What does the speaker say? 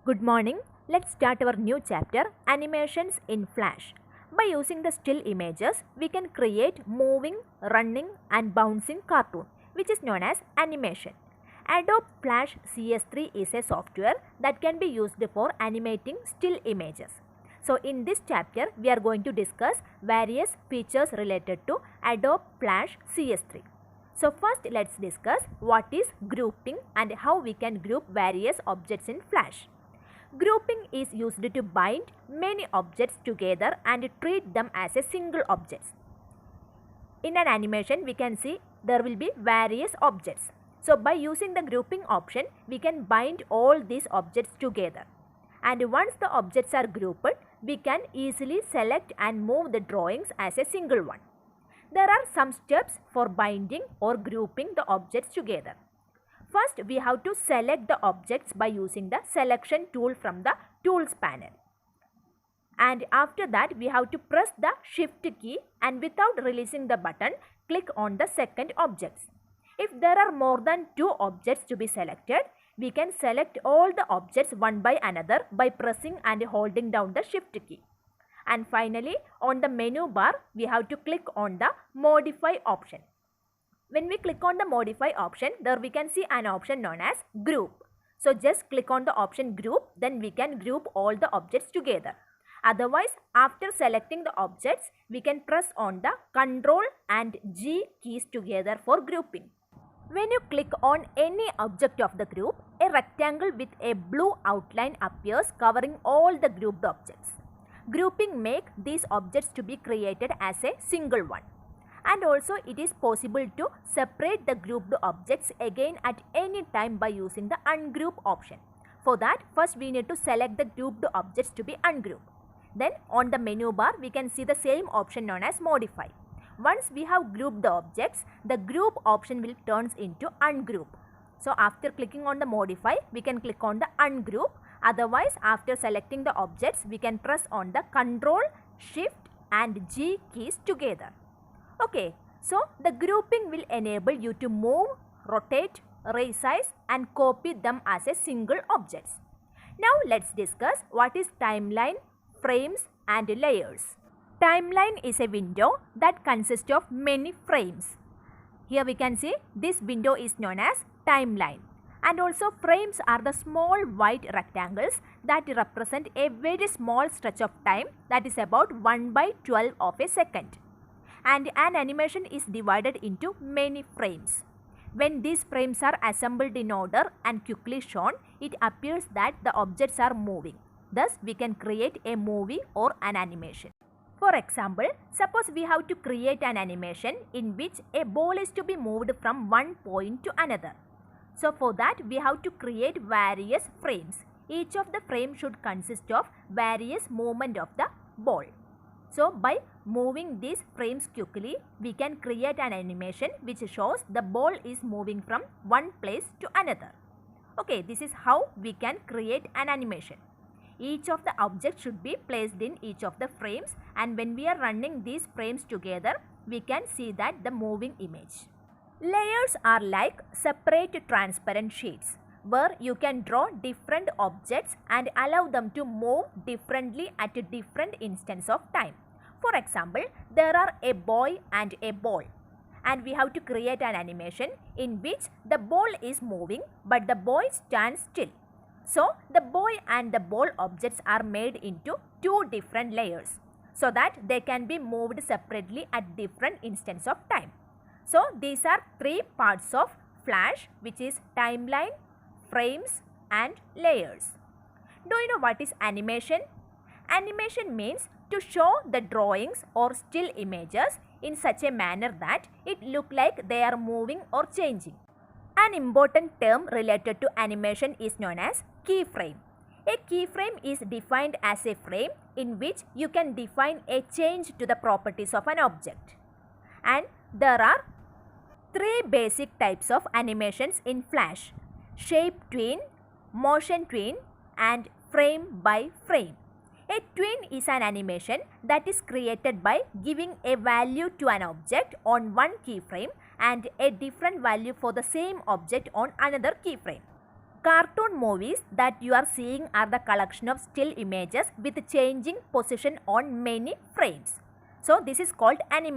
Good morning. Let's start our new chapter, Animations in Flash. By using the still images, we can create moving, running and bouncing cartoon, which is known as animation. Adobe Flash CS3 is a software that can be used for animating still images. So in this chapter, we are going to discuss various features related to Adobe Flash CS3. So first let's discuss what is grouping and how we can group various objects in Flash. Grouping is used to bind many objects together and treat them as a single object. In an animation, we can see there will be various objects. So by using the grouping option, we can bind all these objects together. And once the objects are grouped, we can easily select and move the drawings as a single one. There are some steps for binding or grouping the objects together. First, we have to select the objects by using the selection tool from the tools panel. And after that, we have to press the shift key and without releasing the button, click on the second objects. If there are more than two objects to be selected, we can select all the objects one by another by pressing and holding down the shift key. And finally, on the menu bar, we have to click on the modify option. When we click on the modify option, there we can see an option known as group. So just click on the option group, then we can group all the objects together. Otherwise, after selecting the objects, we can press on the Ctrl and G keys together for grouping. When you click on any object of the group, a rectangle with a blue outline appears covering all the grouped objects. Grouping makes these objects to be created as a single one. And also it is possible to separate the grouped objects again at any time by using the ungroup option. For that, first we need to select the grouped objects to be ungrouped. Then on the menu bar, we can see the same option known as modify. Once we have grouped the objects, the group option will turn into ungroup. So after clicking on the modify, we can click on the ungroup. Otherwise, after selecting the objects, we can press on the Ctrl, Shift and G keys together. Okay, so the grouping will enable you to move, rotate, resize and copy them as a single objects. Now let's discuss what is timeline, frames and layers. Timeline is a window that consists of many frames. Here we can see this window is known as timeline. And also frames are the small white rectangles that represent a very small stretch of time, that is about 1/12 of a second. And an animation is divided into many frames. When these frames are assembled in order and quickly shown, it appears that the objects are moving. Thus, we can create a movie or an animation. For example, suppose we have to create an animation in which a ball is to be moved from one point to another. So for that, we have to create various frames. Each of the frames should consist of various movement of the ball. So by moving these frames quickly, we can create an animation which shows the ball is moving from one place to another. Okay, this is how we can create an animation. Each of the objects should be placed in each of the frames, and when we are running these frames together, we can see that the moving image. Layers are like separate transparent sheets where you can draw different objects and allow them to move differently at a different instance of time. For example, there are a boy and a ball, and we have to create an animation in which the ball is moving but the boy stands still. So the boy and the ball objects are made into two different layers so that they can be moved separately at different instance of time. So these are three parts of Flash, which is timeline, frames and layers. Do you know what is animation? Animation means to show the drawings or still images in such a manner that it look like they are moving or changing. An important term related to animation is known as keyframe. A keyframe is defined as a frame in which you can define a change to the properties of an object. And there are three basic types of animations in Flash: shape tween, motion tween and frame by frame. A tween is an animation that is created by giving a value to an object on one keyframe and a different value for the same object on another keyframe. Cartoon movies that you are seeing are the collection of still images with changing position on many frames. So this is called animation.